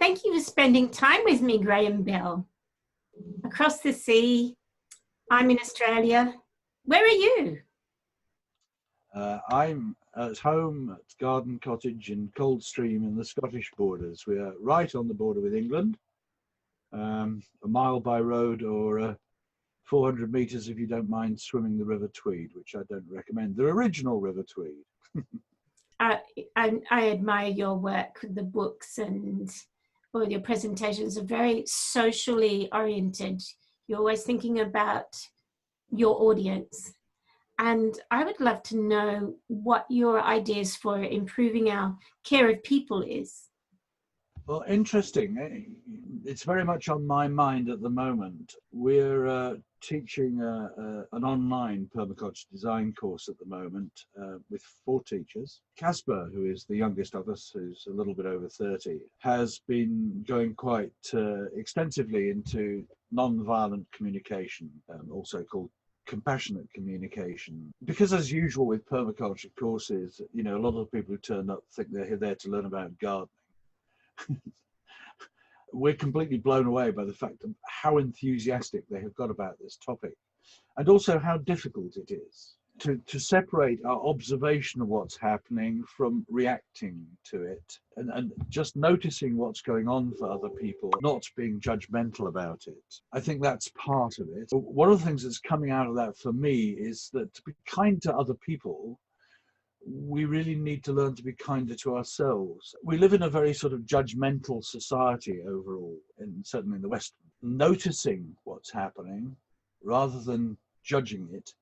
Thank you for spending time with me, Graham Bell. Across the sea, I'm in Australia. Where are you? I'm at home at Garden Cottage in Coldstream in the Scottish borders. We are right on the border with England, a mile by road or 400 metres if you don't mind swimming the River Tweed, which I don't recommend. The original River Tweed. I admire your work, the books and all your presentations are very socially oriented. You're always thinking about your audience. And I would love to know what your ideas for improving our care of people is. Well, interesting. It's very much on my mind at the moment. We're teaching an online permaculture design course at the moment with 4 teachers. Casper, who is the youngest of us, who's a little bit over 30, has been going quite extensively into non-violent communication, also called compassionate communication. Because as usual with permaculture courses, you know, a lot of people who turn up think they're there to learn about gardening. We're completely blown away by the fact of how enthusiastic they have got about this topic, and also how difficult it is to separate our observation of what's happening from reacting to it, and just noticing what's going on for other people, not being judgmental about it. I think that's part of it. One of the things that's coming out of that for me is that to be kind to other people, we really need to learn to be kinder to ourselves. We live in a very sort of judgmental society overall, and certainly in the West. Noticing what's happening rather than judging it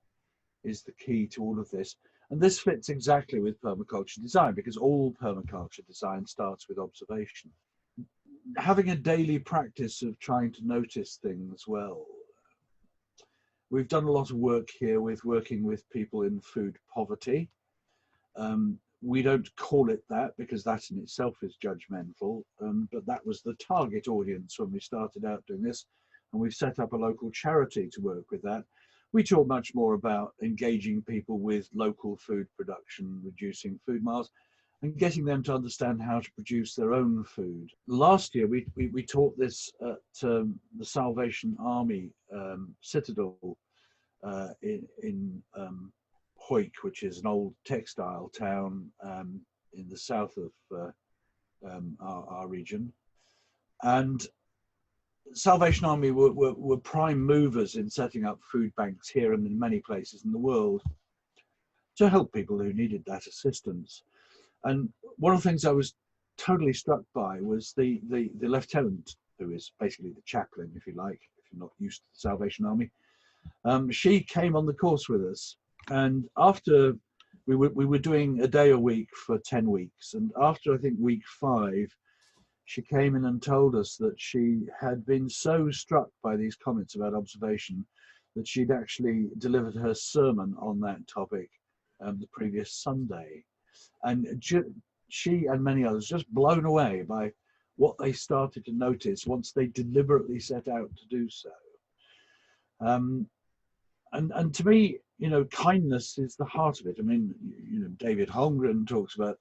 is the key to all of this. And this fits exactly with permaculture design, because all permaculture design starts with observation. Having a daily practice of trying to notice things well. We've done a lot of work here with working with people in food poverty. We don't call it that because that in itself is judgmental, but that was the target audience when we started out doing this, and we've set up a local charity to work with that. We talk much more about engaging people with local food production, reducing food miles, and getting them to understand how to produce their own food. Last year we taught this at the Salvation Army Citadel in Hoyk, which is an old textile town in the south of our region. And Salvation Army were prime movers in setting up food banks here and in many places in the world to help people who needed that assistance. And one of the things I was totally struck by was the lieutenant, who is basically the chaplain, if you like, if you're not used to the Salvation Army. She came on the course with us. And after we were doing a day a week for 10 weeks, and after I think week 5, she came in and told us that she had been so struck by these comments about observation that she'd actually delivered her sermon on that topic the previous Sunday. And she and many others just blown away by what they started to notice once they deliberately set out to do so. And to me, you know, kindness is the heart of it. I mean, you know, David Holmgren talks about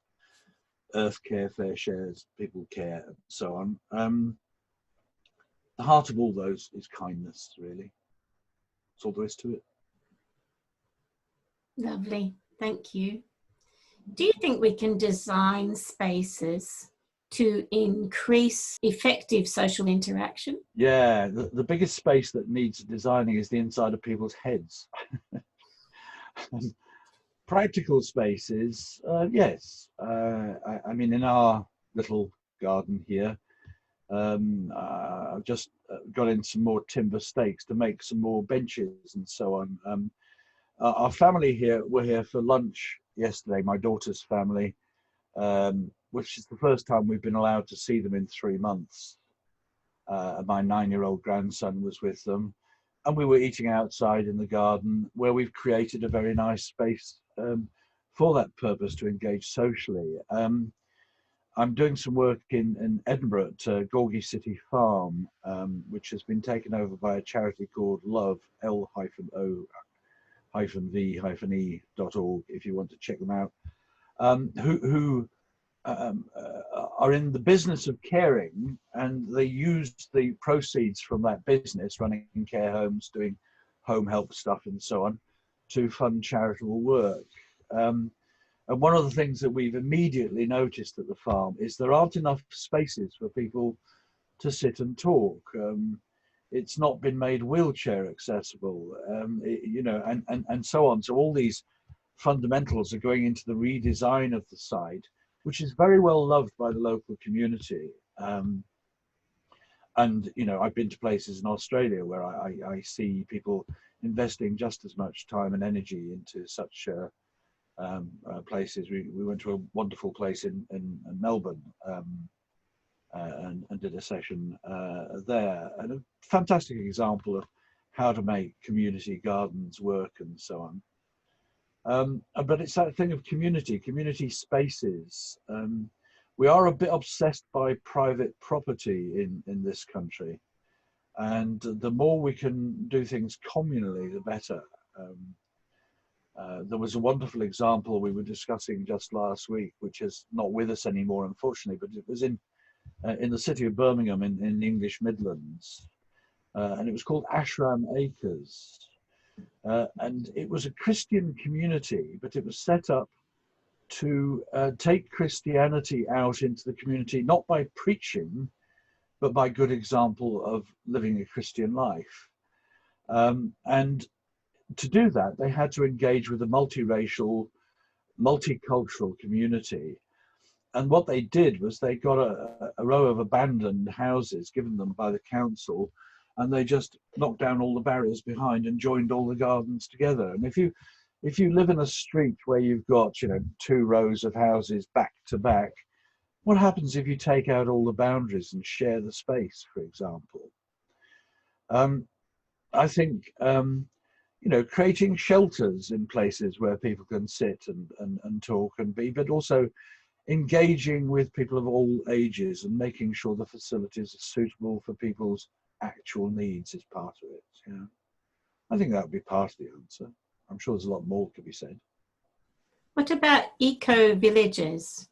earth care, fair shares, people care, and so on. The heart of all those is kindness, really. That's all there is to it. Lovely, thank you. Do you think we can design spaces to increase effective social interaction? Yeah, the biggest space that needs designing is the inside of people's heads. Practical spaces, yes. I mean, in our little garden here, I've just got in some more timber stakes to make some more benches and so on. Our family here were here for lunch yesterday, my daughter's family, which is the first time we've been allowed to see them in 3 months. My 9-year-old grandson was with them, and we were eating outside in the garden, where we've created a very nice space for that purpose, to engage socially. I'm doing some work in Edinburgh at Gorgie City Farm, which has been taken over by a charity called Love, L-O-V-E.org, if you want to check them out, who are in the business of caring, and they use the proceeds from that business, running care homes, doing home help stuff and so on, to fund charitable work. And one of the things that we've immediately noticed at the farm is there aren't enough spaces for people to sit and talk. It's not been made wheelchair accessible, and so on. So all these fundamentals are going into the redesign of the site, which is very well loved by the local community. And I've been to places in Australia where I see people investing just as much time and energy into such places. We went to a wonderful place in Melbourne and did a session there, and a fantastic example of how to make community gardens work and so on. But it's that thing of community spaces. We are a bit obsessed by private property in this country, and the more we can do things communally, the better. There was a wonderful example we were discussing just last week, which is not with us anymore, unfortunately, but it was in the city of Birmingham in the English Midlands, and it was called Ashram Acres. And it was a Christian community, but it was set up to take Christianity out into the community, not by preaching, but by good example of living a Christian life. And to do that, they had to engage with a multiracial, multicultural community. And what they did was they got a row of abandoned houses given them by the council, and they just knocked down all the barriers behind and joined all the gardens together. And if you live in a street where you've got 2 rows of houses back to back, what happens if you take out all the boundaries and share the space, for example? I think creating shelters in places where people can sit and talk and be, but also engaging with people of all ages and making sure the facilities are suitable for people's actual needs is part of it. Yeah, I think that would be part of the answer. I'm sure there's a lot more to be said. What about eco-villages?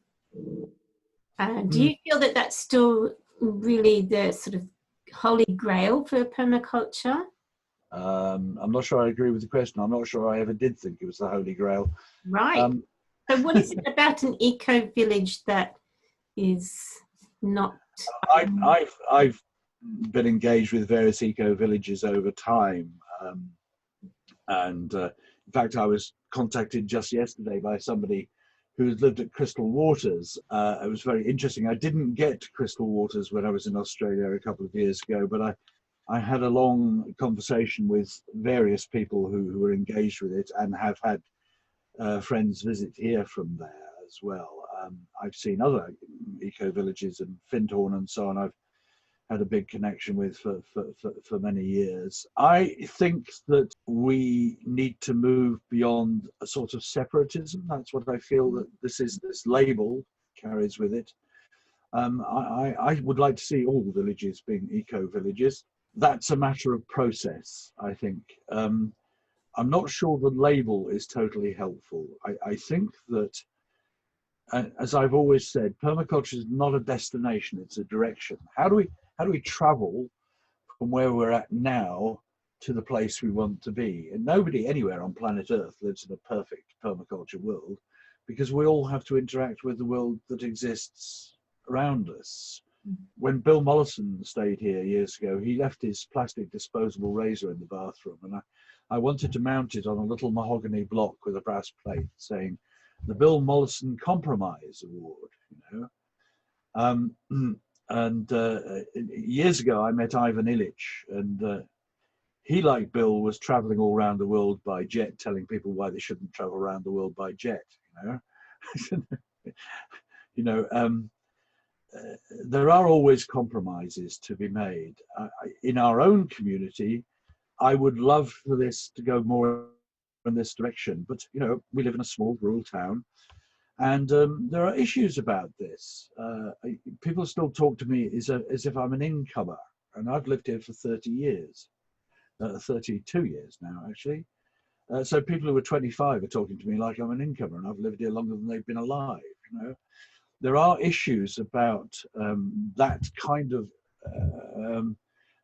Do you feel that that's still really the sort of holy grail for permaculture? I'm not sure I agree with the question. I'm not sure I ever did think it was the holy grail. Right. So what is it about an eco-village that is not... I've been engaged with various eco-villages over time. And in fact, I was contacted just yesterday by somebody who lived at Crystal Waters. It was very interesting. I didn't get to Crystal Waters when I was in Australia a couple of years ago, but I had a long conversation with various people who were engaged with it and have had friends visit here from there as well. I've seen other eco-villages in Findhorn and so on. I've had a big connection with for many years. I think that we need to move beyond a sort of separatism. That's what I feel that this label carries with it. I would like to see all villages being eco-villages. That's a matter of process, I think. I'm not sure the label is totally helpful. I think that, as I've always said, permaculture is not a destination, it's a direction. How do we travel from where we're at now to the place we want to be? And nobody anywhere on planet Earth lives in a perfect permaculture world, because we all have to interact with the world that exists around us. When Bill Mollison stayed here years ago, he left his plastic disposable razor in the bathroom, and I wanted to mount it on a little mahogany block with a brass plate saying, "The Bill Mollison Compromise Award," And years ago, I met Ivan Illich, and he, like Bill, was traveling all around the world by jet, telling people why they shouldn't travel around the world by jet. There are always compromises to be made. In our own community, I would love for this to go more in this direction, but we live in a small rural town. And there are issues about this. People still talk to me as if I'm an incomer, and I've lived here for 30 years, 32 years now, actually. So people who are 25 are talking to me like I'm an incomer, and I've lived here longer than they've been alive. there are issues about that kind of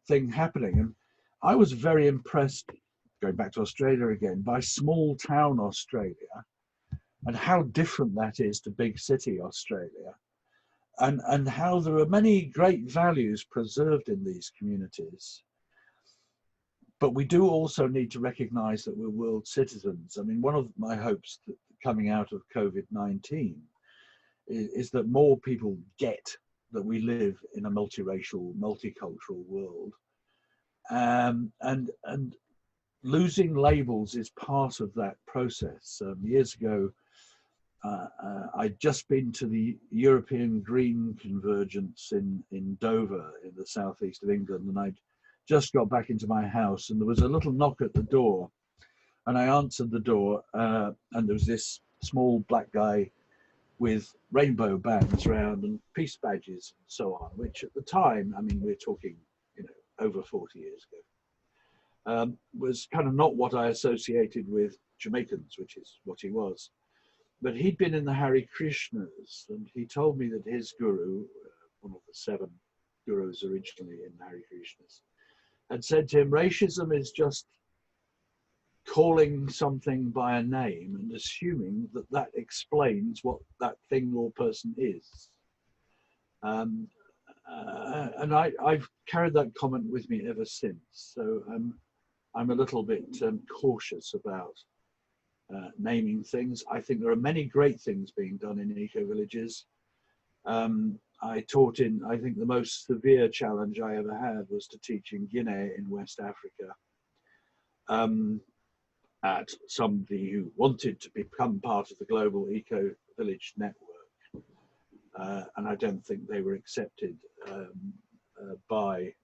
thing happening. And I was very impressed, going back to Australia again, by small town Australia and how different that is to big city Australia, and how there are many great values preserved in these communities. But we do also need to recognize that we're world citizens. I mean, one of my hopes that coming out of COVID-19 is that more people get that we live in a multiracial, multicultural world. And losing labels is part of that process. Years ago, I'd just been to the European Green Convergence in Dover in the southeast of England, and I'd just got back into my house, and there was a little knock at the door, and I answered the door, and there was this small black guy with rainbow bands around and peace badges and so on, which at the time, I mean, we're talking, over 40 years ago, was kind of not what I associated with Jamaicans, which is what he was. But he'd been in the Hare Krishnas, and he told me that his guru, one of the 7 gurus originally in the Hare Krishnas, had said to him, racism is just calling something by a name and assuming that that explains what that thing or person is. And I've carried that comment with me ever since. So I'm a little bit cautious about naming things. I think there are many great things being done in eco-villages. I taught I think the most severe challenge I ever had was to teach in Guinea in West Africa at somebody who wanted to become part of the global eco-village network. And I don't think they were accepted by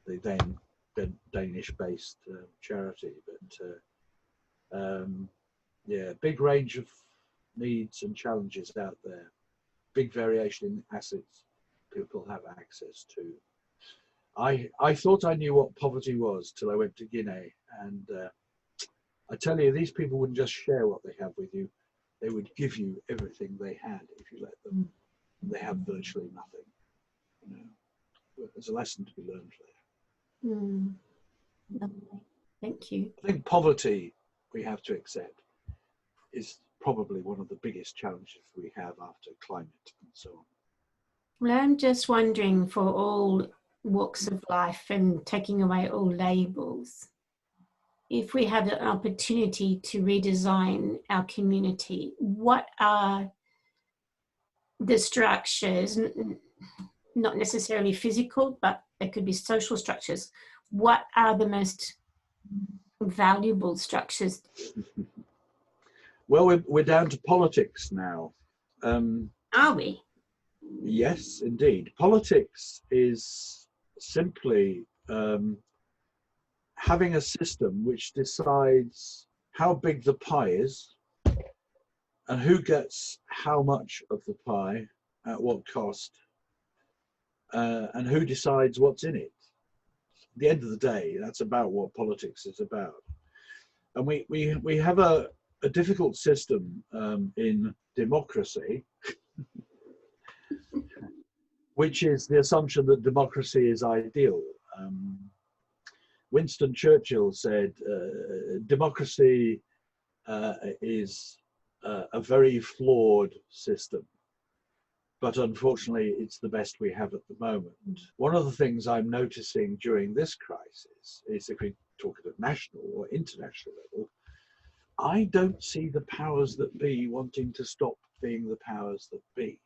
the then Danish-based charity. But yeah, big range of needs and challenges out there. Big variation in assets people have access to. I thought I knew what poverty was till I went to Guinea, and I tell you, these people wouldn't just share what they have with you, they would give you everything they had if you let them. They have virtually nothing. There's a lesson to be learned there. Lovely. Thank you. I think poverty, we have to accept, is probably one of the biggest challenges we have after climate and so on. Well, I'm just wondering, for all walks of life and taking away all labels, if we had an opportunity to redesign our community, what are the structures, not necessarily physical, but they could be social structures? What are the most valuable structures? Well, we're down to politics now. Are we? Yes, indeed. Politics is simply having a system which decides how big the pie is and who gets how much of the pie at what cost, and who decides what's in it. At the end of the day, that's about what politics is about. And we have a difficult system in democracy, which is the assumption that democracy is ideal. Winston Churchill said, democracy is a very flawed system, but unfortunately it's the best we have at the moment. One of the things I'm noticing during this crisis is, if we talk at a national or international level, I don't see the powers that be wanting to stop being the powers that be.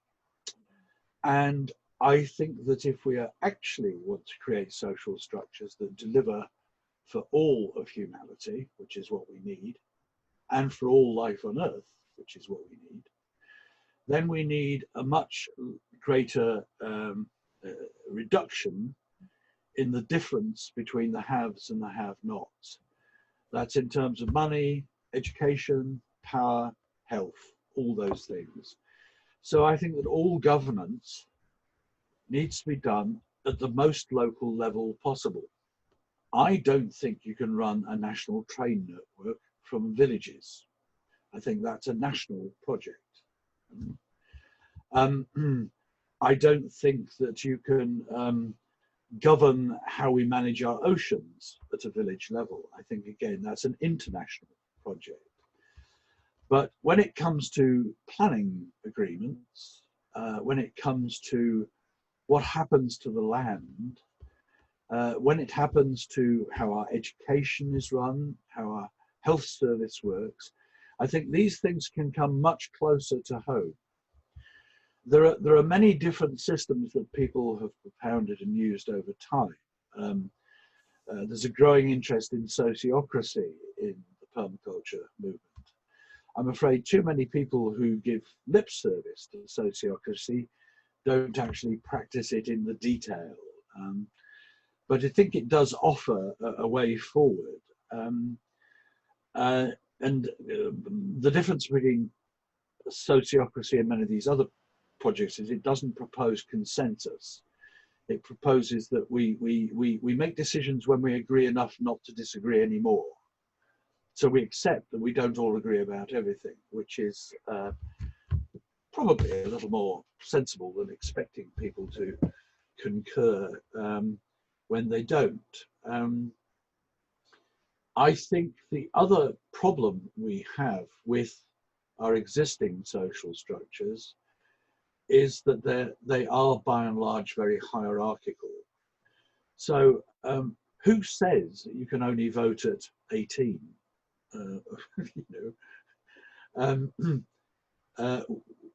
And I think that if we actually want to create social structures that deliver for all of humanity, which is what we need, and for all life on Earth, which is what we need, then we need a much greater reduction in the difference between the haves and the have-nots. That's in terms of money, education, power, health, all those things. So I think that all governance needs to be done at the most local level possible. I don't think you can run a national train network from villages. I think that's a national project. I don't think that you can govern how we manage our oceans at a village level. I think, again, that's an international project. But when it comes to planning agreements, when it comes to what happens to the land, when it happens to how our education is run, how our health service works, I think these things can come much closer to home. There are many different systems that people have propounded and used over time. There's a growing interest in sociocracy in the permaculture movement. I'm afraid too many people who give lip service to sociocracy don't actually practice it in the detail. But I think it does offer a way forward. The difference between sociocracy and many of these other projects is it doesn't propose consensus. It proposes that we make decisions when we agree enough not to disagree anymore. So we accept that we don't all agree about everything, which is probably a little more sensible than expecting people to concur when they don't. I think the other problem we have with our existing social structures is that they are by and large very hierarchical. So who says that you can only vote at 18?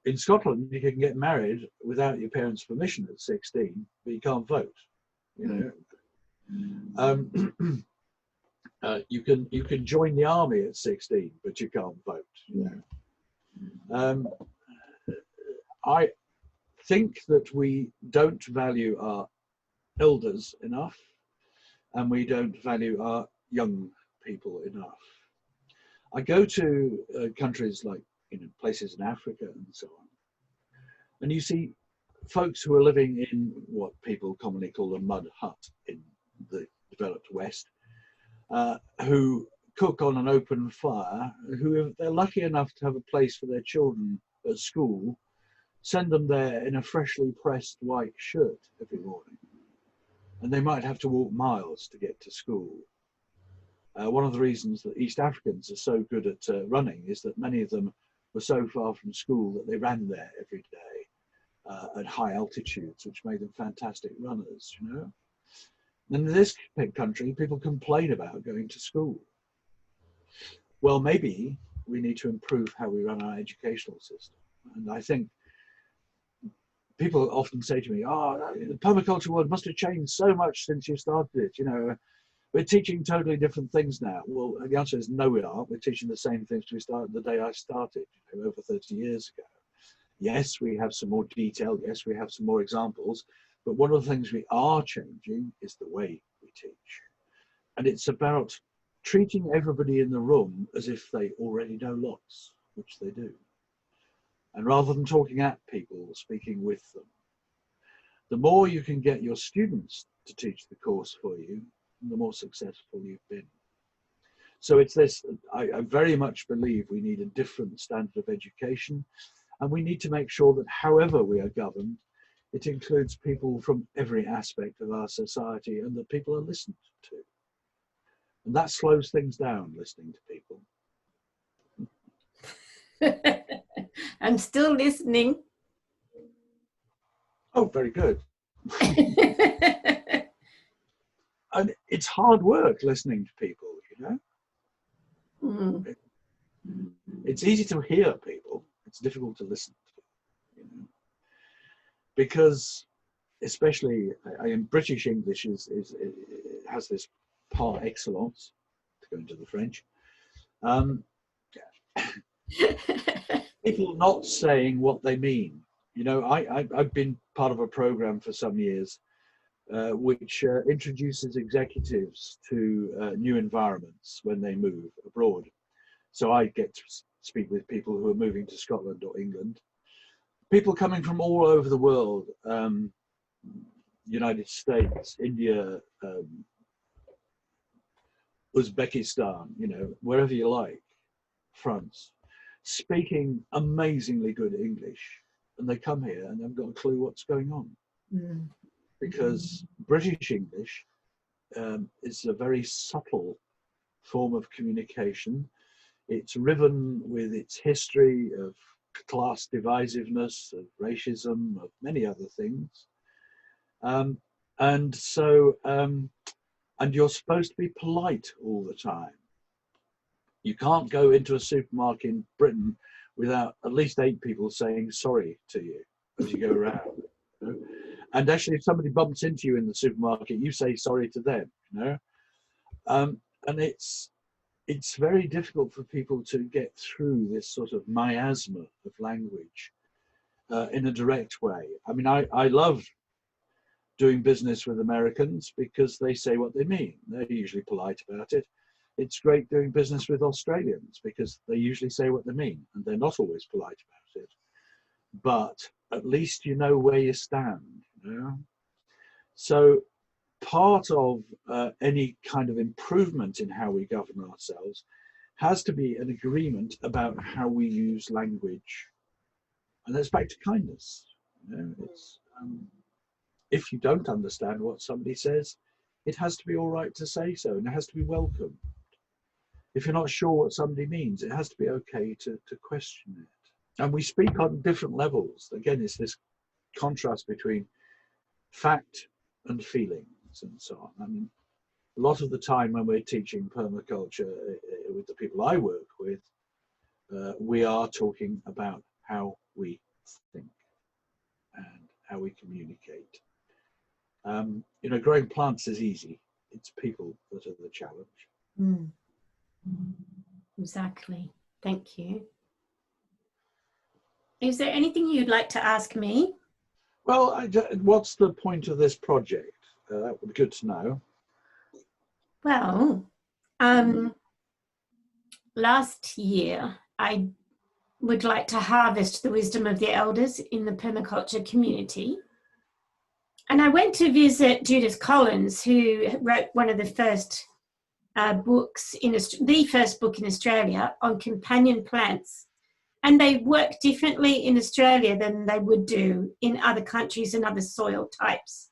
In Scotland, you can get married without your parents' permission at 16, but you can't vote. You can join the army at 16, but you can't vote. I think that we don't value our elders enough, and we don't value our young people enough. I go to countries like places in Africa and so on, and you see folks who are living in what people commonly call a mud hut in the developed West, who cook on an open fire, who, if they're lucky enough to have a place for their children at school, send them there in a freshly pressed white shirt every morning. And they might have to walk miles to get to school. One of the reasons that East Africans are so good at running is that many of them were so far from school that they ran there every day at high altitudes, which made them fantastic runners, And in this country, people complain about going to school. Well, maybe we need to improve how we run our educational system. And I think people often say to me, the permaculture world must have changed so much since you started it. We're teaching totally different things now. Well, the answer is no, we aren't. We're teaching the same things we started the day I started, over 30 years ago. Yes, we have some more detail. Yes, we have some more examples. But one of the things we are changing is the way we teach. And it's about treating everybody in the room as if they already know lots, which they do. And rather than talking at people, speaking with them. The more you can get your students to teach the course for you, the more successful you've been. So it's this, I very much believe we need a different standard of education, and we need to make sure that however we are governed, it includes people from every aspect of our society and that people are listened to. And that slows things down, listening to people. I'm still listening. Oh, very good. And it's hard work listening to people, Mm. It's easy to hear people. It's difficult to listen to, because especially in British English has this par excellence, to go into the French. People not saying what they mean. I've been part of a program for some years which introduces executives to new environments when they move abroad. So I get to speak with people who are moving to Scotland or England, people coming from all over the world, United States, India, Uzbekistan, wherever you like, France, speaking amazingly good English. and they come here and haven't got a clue what's going on. Mm. Because British English is a very subtle form of communication. It's riven with its history of class divisiveness, of racism, of many other things. And you're supposed to be polite all the time. You can't go into a supermarket in Britain without at least 8 people saying sorry to you as you go around. You know? And actually, if somebody bumps into you in the supermarket, you say sorry to them. You know, and it's very difficult for people to get through this sort of miasma of language in a direct way. I mean, I love doing business with Americans because they say what they mean. They're usually polite about it. It's great doing business with Australians because they usually say what they mean and they're not always polite about it. But at least you know where you stand. You know? So part of any kind of improvement in how we govern ourselves has to be an agreement about how we use language. And that's back to kindness. You know, it's, if you don't understand what somebody says, it has to be all right to say so, and it has to be welcomed. If you're not sure what somebody means, it has to be okay to question it. And we speak on different levels. Again, it's this contrast between fact and feelings and so on. I mean, a lot of the time when we're teaching permaculture with the people I work with, we are talking about how we think and how we communicate. You know, growing plants is easy. It's people that are the challenge. Mm. Exactly. Thank you. Is there anything you'd like to ask me? Well, what's the point of this project? That would be good to know. Well, last year I would like to harvest the wisdom of the elders in the permaculture community. And I went to visit Judith Collins, who wrote one of the first books the first book in Australia on companion plants. And they work differently in Australia than they would do in other countries and other soil types.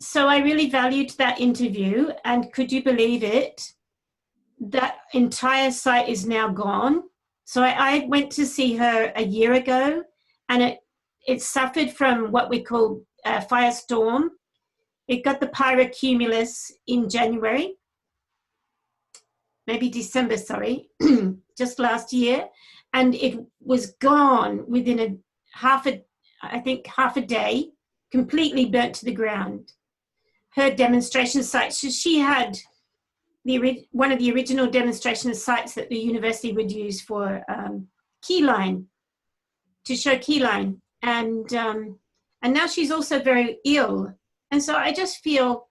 So I really valued that interview, and could you believe it? That entire site is now gone. So I went to see her a year ago, and it suffered from what we call a firestorm. It got the pyrocumulus in January, maybe December, sorry, just last year. And it was gone within half a day, completely burnt to the ground. Her demonstration site, so she had one of the original demonstration sites that the university would use for keyline, to show keyline. And now she's also very ill. And so I just feel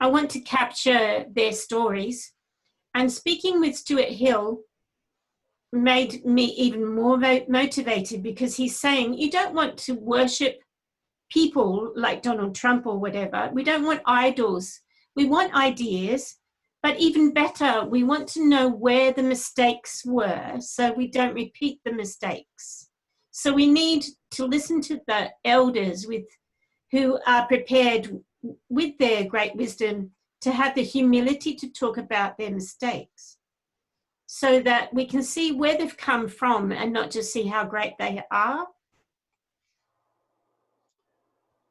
I want to capture their stories. And speaking with Stuart Hill made me even more motivated, because he's saying you don't want to worship people like Donald Trump or whatever. We don't want idols. We want ideas, but even better, we want to know where the mistakes were so we don't repeat the mistakes. So we need to listen to the elders who are prepared with their great wisdom to have the humility to talk about their mistakes, so that we can see where they've come from and not just see how great they are.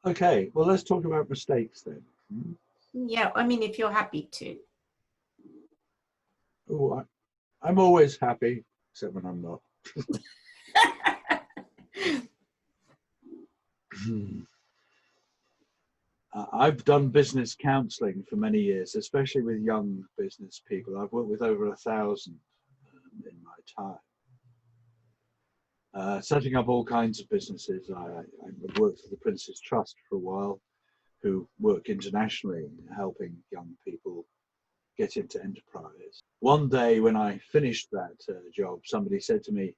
Okay, well, let's talk about mistakes then. Yeah, I mean, if you're happy to. Oh, I'm always happy, except when I'm not. I've done business counseling for many years, especially with young business people. I've worked with over 1,000 in my time. Setting up all kinds of businesses. I worked for the Prince's Trust for a while, who work internationally, helping young people get into enterprise. One day when I finished that job, somebody said to me,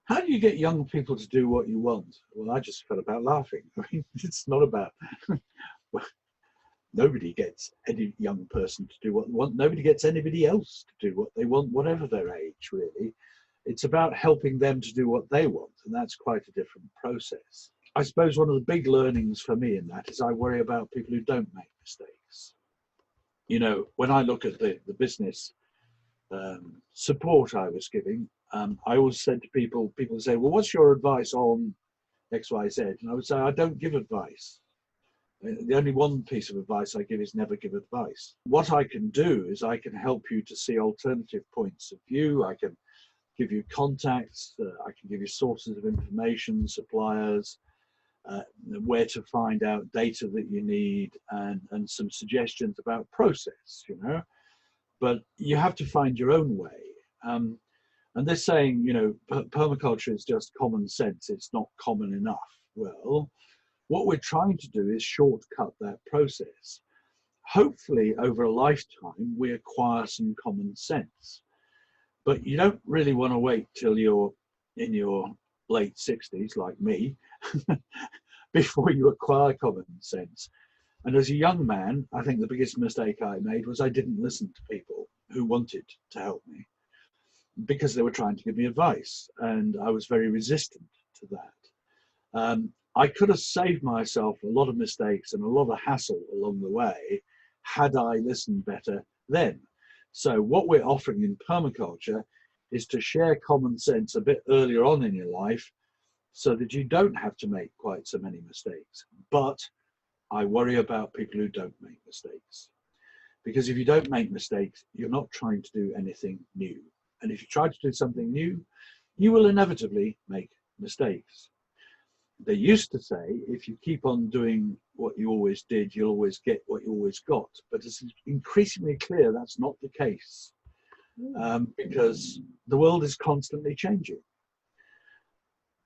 "How do you get young people to do what you want?" Well, I just felt about laughing. I mean, it's not about, well, nobody gets any young person to do what they want. Nobody gets anybody else to do what they want, whatever their age, really. It's about helping them to do what they want, and that's quite a different process. I suppose one of the big learnings for me in that is I worry about people who don't make mistakes. You know, when I look at the business support I was giving, I always said to people say, well, what's your advice on X, Y, Z? And I would say, I don't give advice. The only one piece of advice I give is never give advice. What I can do is I can help you to see alternative points of view. I can give you contacts. I can give you sources of information, suppliers, where to find out data that you need, and some suggestions about process, you know. But you have to find your own way. And they're saying, you know, permaculture is just common sense. It's not common enough. Well, what we're trying to do is shortcut that process. Hopefully, over a lifetime, we acquire some common sense. But you don't really want to wait till you're in your late 60s, like me, before you acquire common sense. And as a young man, I think the biggest mistake I made was I didn't listen to people who wanted to help me because they were trying to give me advice, and I was very resistant to that. I could have saved myself a lot of mistakes and a lot of hassle along the way had I listened better then. So what we're offering in permaculture is to share common sense a bit earlier on in your life so that you don't have to make quite so many mistakes. But I worry about people who don't make mistakes. Because if you don't make mistakes, you're not trying to do anything new. And if you try to do something new, you will inevitably make mistakes. They used to say, if you keep on doing what you always did, you'll always get what you always got. But it's increasingly clear that's not the case, because the world is constantly changing.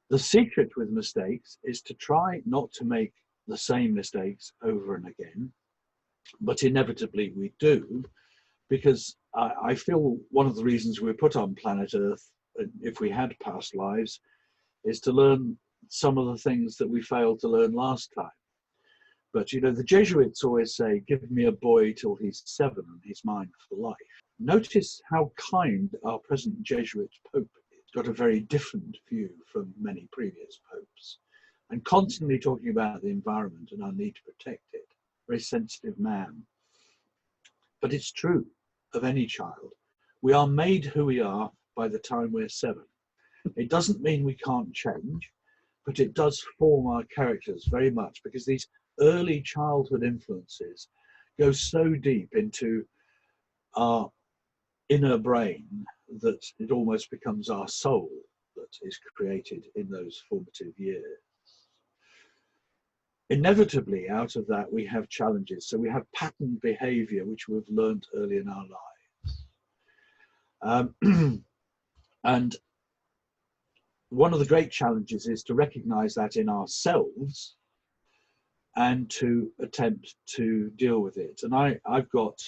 The secret with mistakes is to try not to make the same mistakes over and again, but inevitably we do, because I feel one of the reasons we're put on planet Earth, if we had past lives, is to learn some of the things that we failed to learn last time. But you know, the Jesuits always say, give me a boy till he's 7 and he's mine for life. Notice how kind our present Jesuit Pope is. Got a very different view from many previous popes, and constantly talking about the environment and our need to protect it. Very sensitive man. But it's true of any child. We are made who we are by the time we're 7. It doesn't mean we can't change, but it does form our characters very much, because these early childhood influences go so deep into our inner brain that it almost becomes our soul that is created in those formative years. Inevitably, out of that, we have challenges. So we have patterned behavior, which we've learned early in our lives. And one of the great challenges is to recognize that in ourselves and to attempt to deal with it. And I've got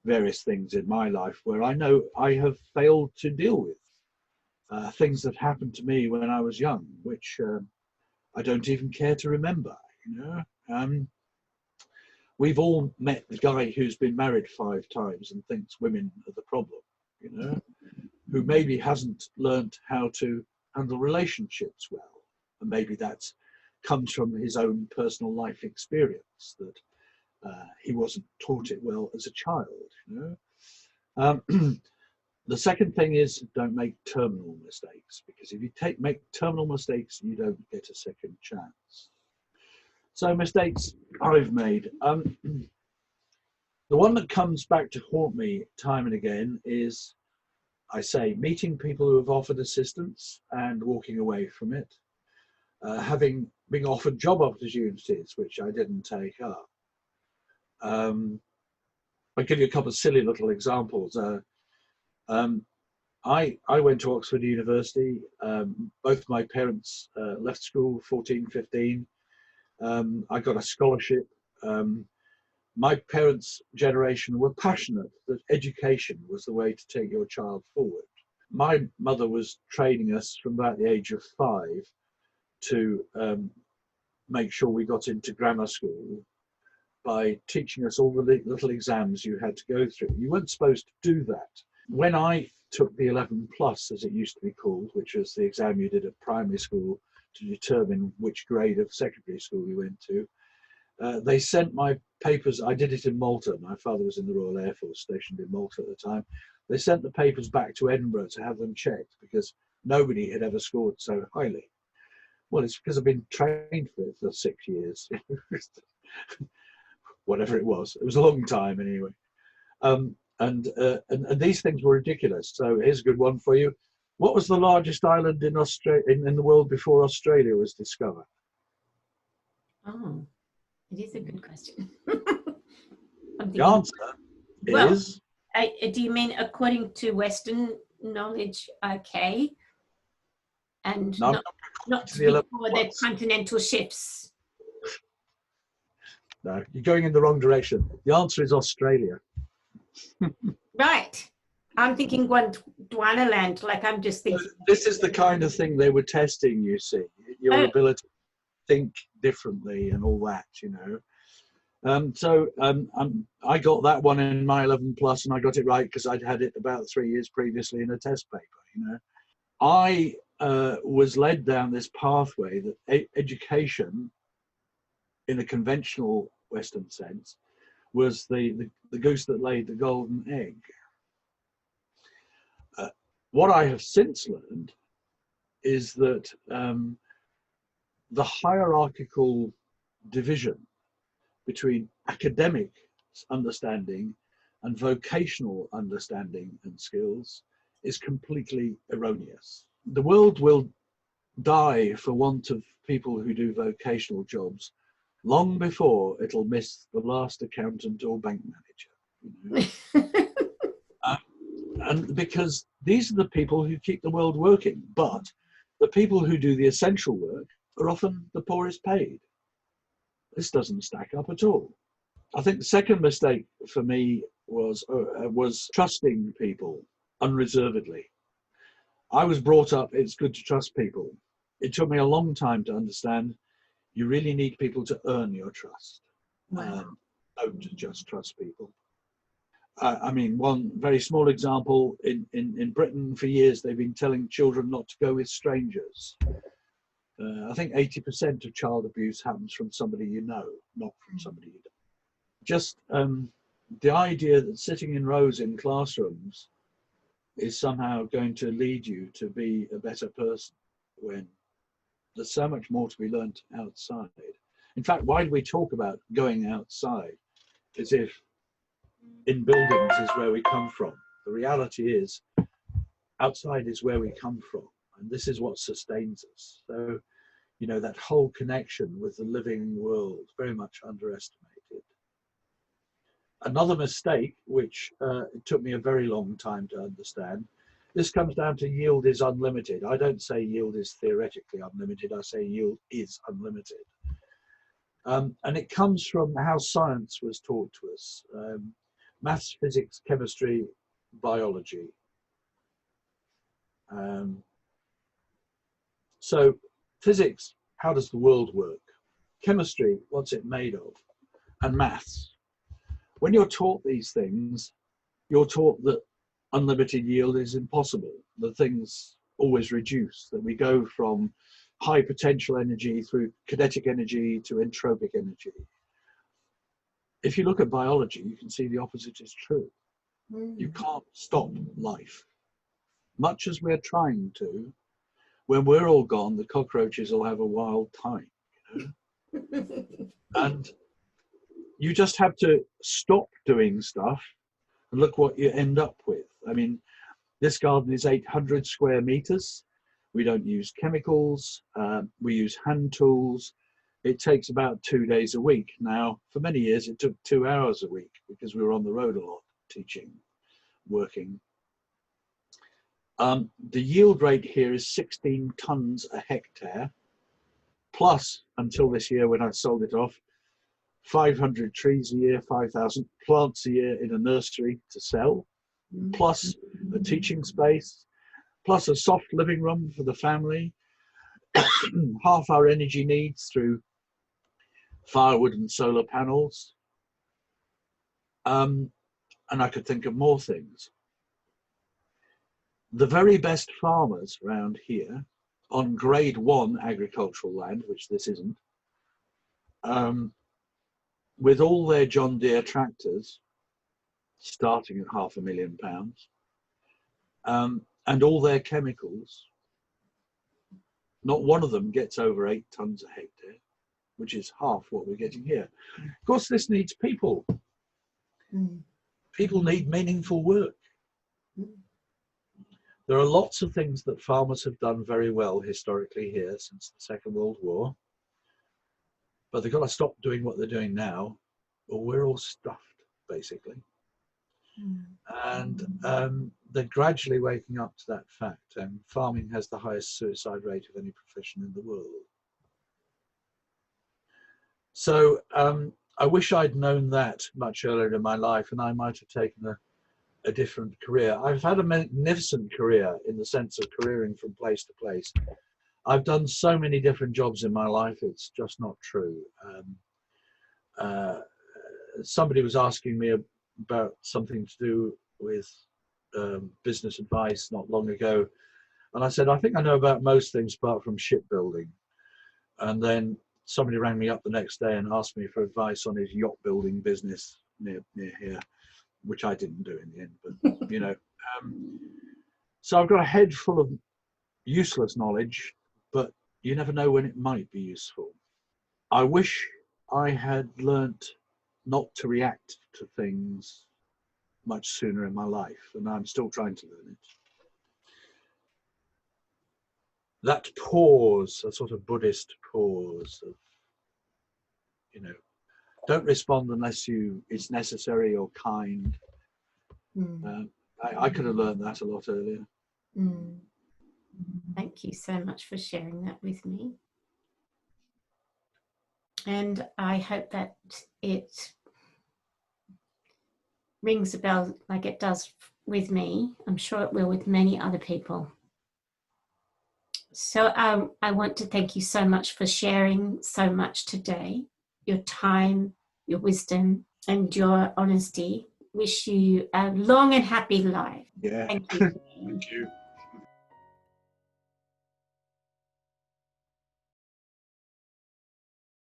various things in my life where I know I have failed to deal with, things that happened to me when I was young, which I don't even care to remember. You know, we've all met the guy who's been married 5 times and thinks women are the problem, you know, who maybe hasn't learned how to handle relationships well, and maybe that comes from his own personal life experience, that he wasn't taught it well as a child, you know. The second thing is, don't make terminal mistakes, because if you make terminal mistakes, you don't get a second chance. So mistakes I've made. The one that comes back to haunt me time and again is, I say, meeting people who have offered assistance and walking away from it. Having been offered job opportunities which I didn't take up. I'll give you a couple of silly little examples. I went to Oxford University. Both my parents left school 14, 15. I got a scholarship. My parents' generation were passionate that education was the way to take your child forward. My mother was training us from about the age of 5 to make sure we got into grammar school by teaching us all the little exams you had to go through. You weren't supposed to do that. When I took the 11 plus, as it used to be called, which was the exam you did at primary school to determine which grade of secondary school you went to. They sent my papers, I did it in Malta, my father was in the Royal Air Force stationed in Malta at the time. They sent the papers back to Edinburgh to have them checked because nobody had ever scored so highly. Well, it's because I've been trained for it for 6 years. Whatever it was a long time anyway. And these things were ridiculous. So here's a good one for you. What was the largest island in Australia in the world before Australia was discovered? Oh, it is a good question. The answer is... Do you mean according to Western knowledge? Okay. And no, not before the continental shifts. No, you're going in the wrong direction. The answer is Australia. Right. I'm thinking Gondwana land, like I'm just thinking. This is the kind of thing they were testing, you see, your ability to think differently and all that, you know. I got that one in my 11 plus, and I got it right because I'd had it about 3 years previously in a test paper, you know. I was led down this pathway that education, in a conventional Western sense, was the goose that laid the golden egg. What I have since learned is that the hierarchical division between academic understanding and vocational understanding and skills is completely erroneous. The world will die for want of people who do vocational jobs long before it'll miss the last accountant or bank manager, you know? And because these are the people who keep the world working, but the people who do the essential work are often the poorest paid. This doesn't stack up at all. I think the second mistake for me was trusting people unreservedly. I was brought up, it's good to trust people. It took me a long time to understand you really need people to earn your trust. Wow. Don't just trust people. I mean, one very small example, in Britain for years, they've been telling children not to go with strangers. I think 80% of child abuse happens from somebody you know, not from somebody you don't. Just the idea that sitting in rows in classrooms is somehow going to lead you to be a better person when there's so much more to be learnt outside. In fact, why do we talk about going outside as if in buildings is where we come from? The reality is outside is where we come from, and this is what sustains us. So, you know, that whole connection with the living world, very much underestimated. Another mistake, which it took me a very long time to understand, this comes down to yield is unlimited. I don't say yield is theoretically unlimited, I say yield is unlimited. And it comes from how science was taught to us. Maths, physics, chemistry, biology. So physics, how does the world work? Chemistry, what's it made of? And maths. When you're taught these things, you're taught that unlimited yield is impossible, that things always reduce, that we go from high potential energy through kinetic energy to entropic energy. If you look at biology, you can see the opposite is true. You can't stop life. Much as we're trying to, when we're all gone, the cockroaches will have a wild time, you know? And you just have to stop doing stuff and look what you end up with. I mean, this garden is 800 square meters. We don't use chemicals. We use hand tools. It takes about 2 days a week. Now, for many years, it took 2 hours a week because we were on the road a lot, teaching, working. The yield rate here is 16 tons a hectare, plus, until this year when I sold it off, 500 trees a year, 5,000 plants a year in a nursery to sell, plus a teaching space, plus a soft living room for the family, half our energy needs through firewood and solar panels. And I could think of more things. the very best farmers around here on grade 1 agricultural land, which this isn't, with all their John Deere tractors starting at £500,000, and all their chemicals, not one of them gets over 8 tons a hectare, which is half what we're getting here. Of course, this needs people. People need meaningful work. There are lots of things that farmers have done very well historically here since the Second World War, but they've got to stop doing what they're doing now, or we're all stuffed, basically. And they're gradually waking up to that fact. And farming has the highest suicide rate of any profession in the world. So I wish I'd known that much earlier in my life, and I might have taken a different career. I've had a magnificent career in the sense of careering from place to place. I've done so many different jobs in my life, it's just not true. Somebody was asking me about something to do with business advice not long ago, and I said, I think I know about most things apart from shipbuilding. And then somebody rang me up the next day and asked me for advice on his yacht building business near here, which I didn't do in the end, but you know. So I've got a head full of useless knowledge, but you never know when it might be useful. I wish I had learnt not to react to things much sooner in my life, and I'm still trying to learn it. That pause, a sort of Buddhist pause of, you know, don't respond unless it's necessary or kind. I could have learned that a lot earlier. Thank you so much for sharing that with me. And I hope that it rings a bell like it does with me. I'm sure it will with many other people. So I want to thank you so much for sharing so much today, your time, your wisdom, and your honesty. Wish you a long and happy life. Yeah. Thank you. Thank you.